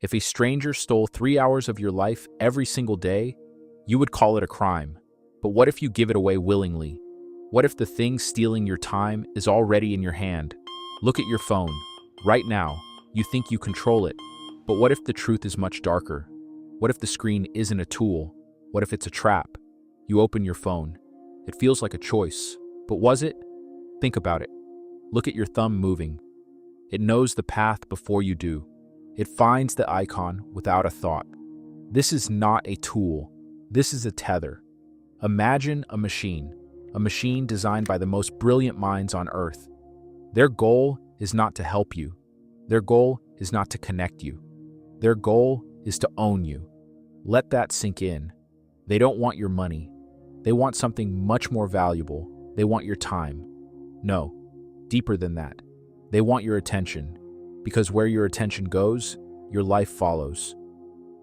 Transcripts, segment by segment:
If a stranger stole 3 hours of your life every single day, you would call it a crime. But what if you give it away willingly? What if the thing stealing your time is already in your hand? Look at your phone. Right now, you think you control it. But what if the truth is much darker? What if the screen isn't a tool? What if it's a trap? You open your phone. It feels like a choice. But was it? Think about it. Look at your thumb moving. It knows the path before you do. It finds the icon without a thought. This is not a tool. This is a tether. Imagine a machine designed by the most brilliant minds on Earth. Their goal is not to help you. Their goal is not to connect you. Their goal is to own you. Let that sink in. They don't want your money. They want something much more valuable. They want your time. No, deeper than that. They want your attention. Because where your attention goes, your life follows.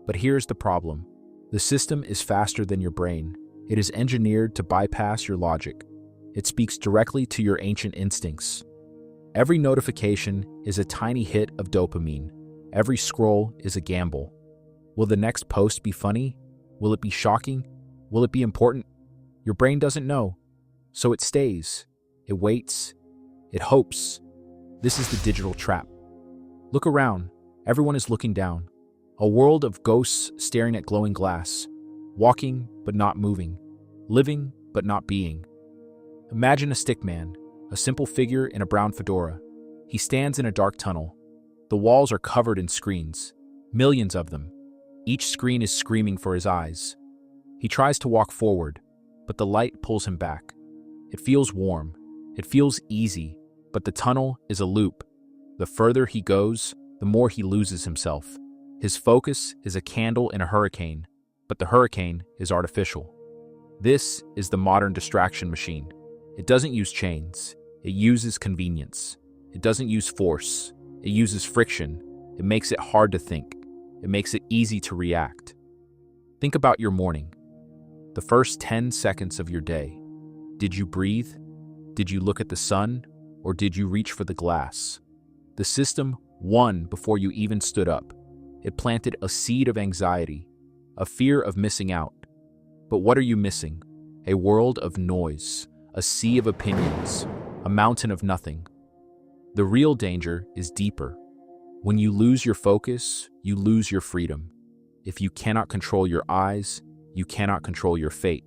But here's the problem. The system is faster than your brain. It is engineered to bypass your logic. It speaks directly to your ancient instincts. Every notification is a tiny hit of dopamine. Every scroll is a gamble. Will the next post be funny? Will it be shocking? Will it be important? Your brain doesn't know. So it stays. It waits. It hopes. This is the digital trap. Look around. Everyone is looking down. A world of ghosts staring at glowing glass. Walking, but not moving. Living, but not being. Imagine a stickman, a simple figure in a brown fedora. He stands in a dark tunnel. The walls are covered in screens. Millions of them. Each screen is screaming for his eyes. He tries to walk forward, but the light pulls him back. It feels warm. It feels easy, but the tunnel is a loop. The further he goes, the more he loses himself. His focus is a candle in a hurricane, but the hurricane is artificial. This is the modern distraction machine. It doesn't use chains. It uses convenience. It doesn't use force. It uses friction. It makes it hard to think. It makes it easy to react. Think about your morning. The first 10 seconds of your day. Did you breathe? Did you look at the sun? Or did you reach for the glass? The system won before you even stood up. It planted a seed of anxiety, a fear of missing out. But what are you missing? A world of noise, a sea of opinions, a mountain of nothing. The real danger is deeper. When you lose your focus, you lose your freedom. If you cannot control your eyes, you cannot control your fate.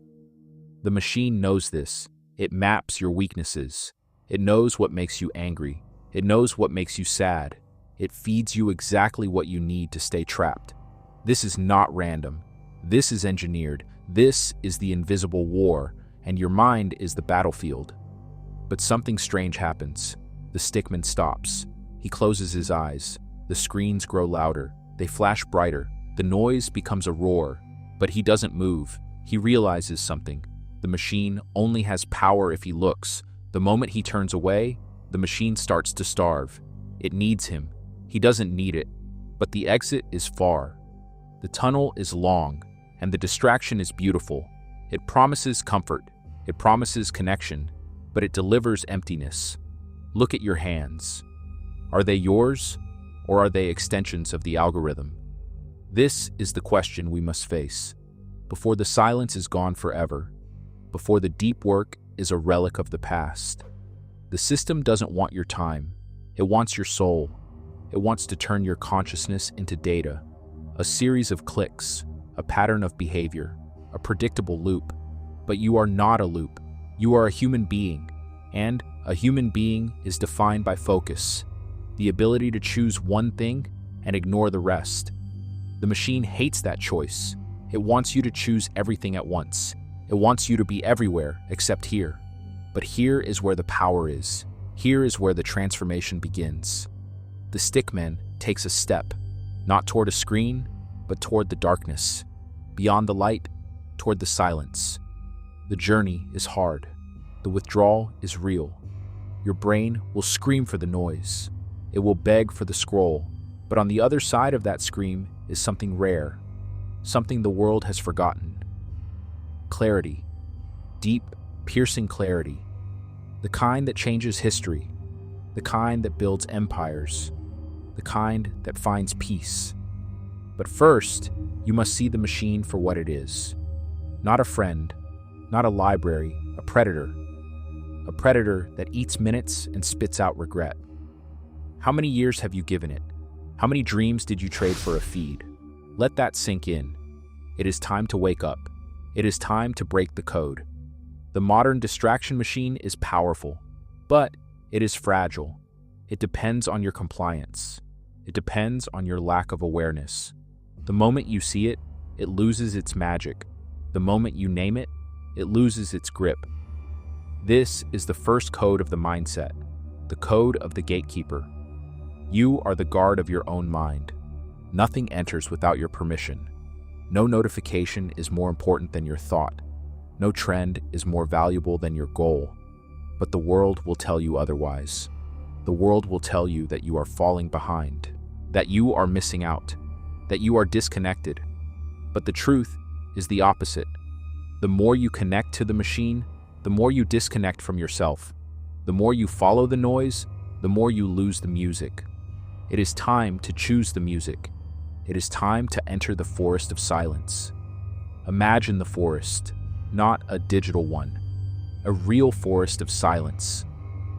The machine knows this. It maps your weaknesses. It knows what makes you angry. It knows what makes you sad. It feeds you exactly what you need to stay trapped. This is not random. This is engineered. This is the invisible war, and your mind is the battlefield. But something strange happens. The stickman stops. He closes his eyes. The screens grow louder. They flash brighter. The noise becomes a roar. But he doesn't move. He realizes something. The machine only has power if he looks. The moment he turns away, the machine starts to starve. It needs him. He doesn't need it. But the exit is far. The tunnel is long, and the distraction is beautiful. It promises comfort. It promises connection, but it delivers emptiness. Look at your hands. Are they yours, or are they extensions of the algorithm? This is the question we must face. Before the silence is gone forever, before the deep work is a relic of the past. The system doesn't want your time. It wants your soul. It wants to turn your consciousness into data, a series of clicks, a pattern of behavior, a predictable loop. But you are not a loop. You are a human being, and a human being is defined by focus, the ability to choose one thing and ignore the rest. The machine hates that choice. It wants you to choose everything at once. It wants you to be everywhere except here. But here is where the power is. Here is where the transformation begins. The stickman takes a step, not toward a screen, but toward the darkness. Beyond the light, toward the silence. The journey is hard. The withdrawal is real. Your brain will scream for the noise. It will beg for the scroll. But on the other side of that scream is something rare, something the world has forgotten. Clarity. Deep, piercing clarity. The kind that changes history. The kind that builds empires. The kind that finds peace. But first, you must see the machine for what it is. Not a friend, not a library, a predator. A predator that eats minutes and spits out regret. How many years have you given it? How many dreams did you trade for a feed? Let that sink in. It is time to wake up. It is time to break the code. The modern distraction machine is powerful, but it is fragile. It depends on your compliance. It depends on your lack of awareness. The moment you see it, it loses its magic. The moment you name it, it loses its grip. This is the first code of the mindset, the code of the gatekeeper. You are the guard of your own mind. Nothing enters without your permission. No notification is more important than your thought. No trend is more valuable than your goal. But the world will tell you otherwise. The world will tell you that you are falling behind, that you are missing out, that you are disconnected. But the truth is the opposite. The more you connect to the machine, the more you disconnect from yourself. The more you follow the noise, the more you lose the music. It is time to choose the music. It is time to enter the forest of silence. Imagine the forest, not a digital one. A real forest of silence.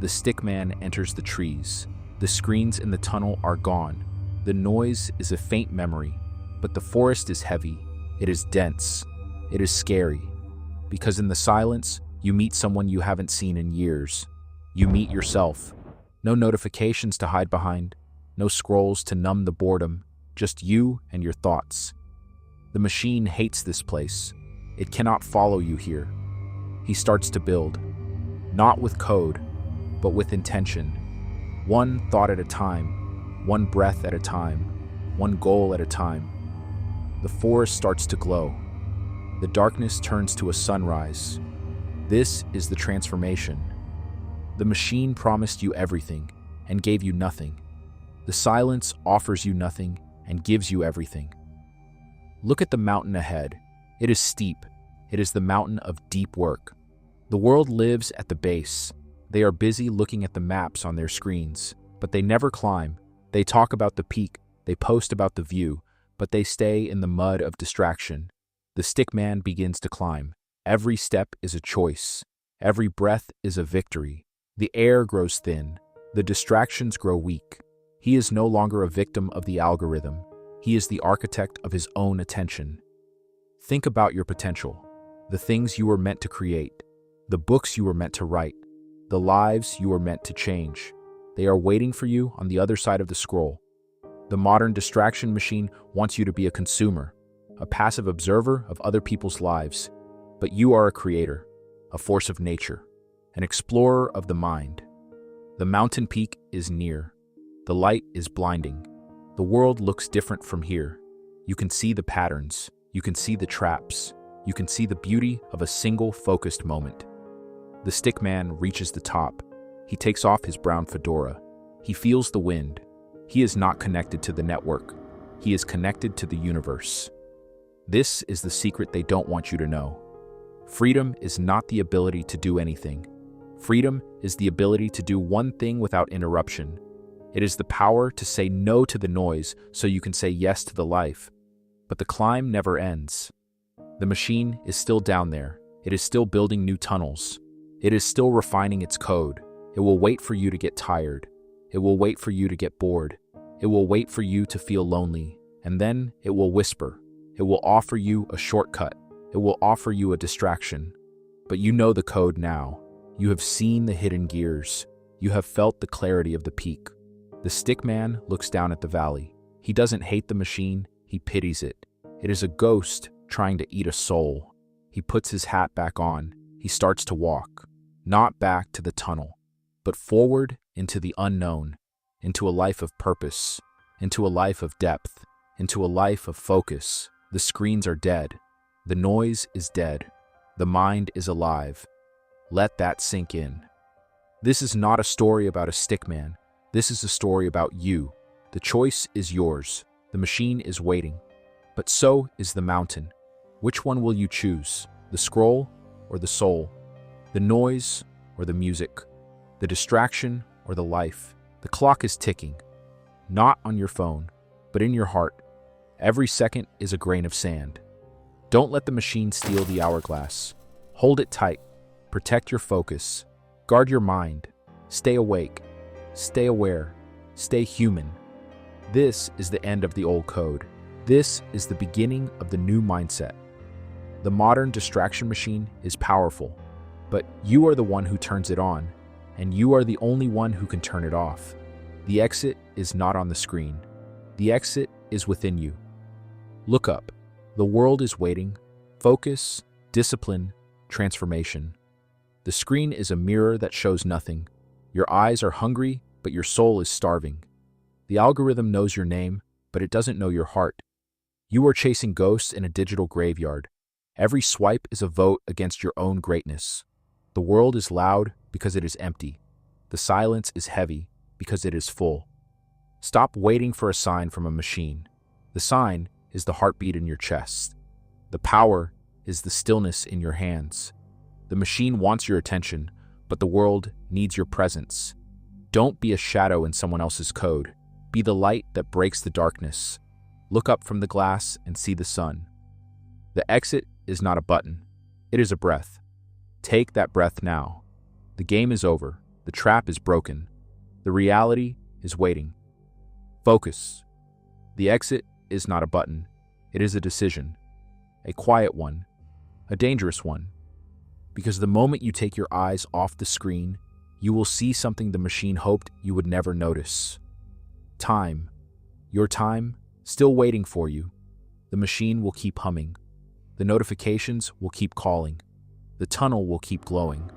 The stickman enters the trees. The screens in the tunnel are gone. The noise is a faint memory, but the forest is heavy. It is dense. It is scary. Because in the silence, you meet someone you haven't seen in years. You meet yourself. No notifications to hide behind. No scrolls to numb the boredom. Just you and your thoughts. The machine hates this place. It cannot follow you here. He starts to build. Not with code, but with intention. One thought at a time. One breath at a time. One goal at a time. The forest starts to glow. The darkness turns to a sunrise. This is the transformation. The machine promised you everything and gave you nothing. The silence offers you nothing and gives you everything. Look at the mountain ahead. It is steep. It is the mountain of deep work. The world lives at the base. They are busy looking at the maps on their screens, but they never climb. They talk about the peak. They post about the view, but they stay in the mud of distraction. The stickman begins to climb. Every step is a choice. Every breath is a victory. The air grows thin. The distractions grow weak. He is no longer a victim of the algorithm. He is the architect of his own attention. Think about your potential, the things you were meant to create, the books you were meant to write, the lives you were meant to change. They are waiting for you on the other side of the scroll. The modern distraction machine wants you to be a consumer, a passive observer of other people's lives. But you are a creator, a force of nature, an explorer of the mind. The mountain peak is near. The light is blinding. The world looks different from here. You can see the patterns. You can see the traps. You can see the beauty of a single focused moment. The stickman reaches the top. He takes off his brown fedora. He feels the wind. He is not connected to the network. He is connected to the universe. This is the secret they don't want you to know. Freedom is not the ability to do anything. Freedom is the ability to do one thing without interruption. It is the power to say no to the noise so you can say yes to the life. But the climb never ends. The machine is still down there. It is still building new tunnels. It is still refining its code. It will wait for you to get tired. It will wait for you to get bored. It will wait for you to feel lonely. And then it will whisper. It will offer you a shortcut. It will offer you a distraction. But you know the code now. You have seen the hidden gears. You have felt the clarity of the peak. The stickman looks down at the valley. He doesn't hate the machine, he pities it. It is a ghost trying to eat a soul. He puts his hat back on. He starts to walk, not back to the tunnel, but forward into the unknown, into a life of purpose, into a life of depth, into a life of focus. The screens are dead. The noise is dead. The mind is alive. Let that sink in. This is not a story about a stickman. This is a story about you. The choice is yours. The machine is waiting. But so is the mountain. Which one will you choose? The scroll or the soul? The noise or the music? The distraction or the life? The clock is ticking. Not on your phone, but in your heart. Every second is a grain of sand. Don't let the machine steal the hourglass. Hold it tight. Protect your focus. Guard your mind. Stay awake. Stay aware. Stay human. This is the end of the old code. This is the beginning of the new mindset. The modern distraction machine is powerful, but you are the one who turns it on, and you are the only one who can turn it off. The exit is not on the screen. The exit is within you. Look up. The world is waiting. Focus, discipline, transformation. The screen is a mirror that shows nothing. Your eyes are hungry, but your soul is starving. The algorithm knows your name, but it doesn't know your heart. You are chasing ghosts in a digital graveyard. Every swipe is a vote against your own greatness. The world is loud because it is empty. The silence is heavy because it is full. Stop waiting for a sign from a machine. The sign is the heartbeat in your chest. The power is the stillness in your hands. The machine wants your attention, but the world needs your presence. Don't be a shadow in someone else's code. Be the light that breaks the darkness. Look up from the glass and see the sun. The exit is not a button. It is a breath. Take that breath now. The game is over. The trap is broken. The reality is waiting. Focus. The exit is not a button. It is a decision. A quiet one. A dangerous one. Because the moment you take your eyes off the screen, you will see something the machine hoped you would never notice. Time. Your time, still waiting for you. The machine will keep humming. The notifications will keep calling. The tunnel will keep glowing.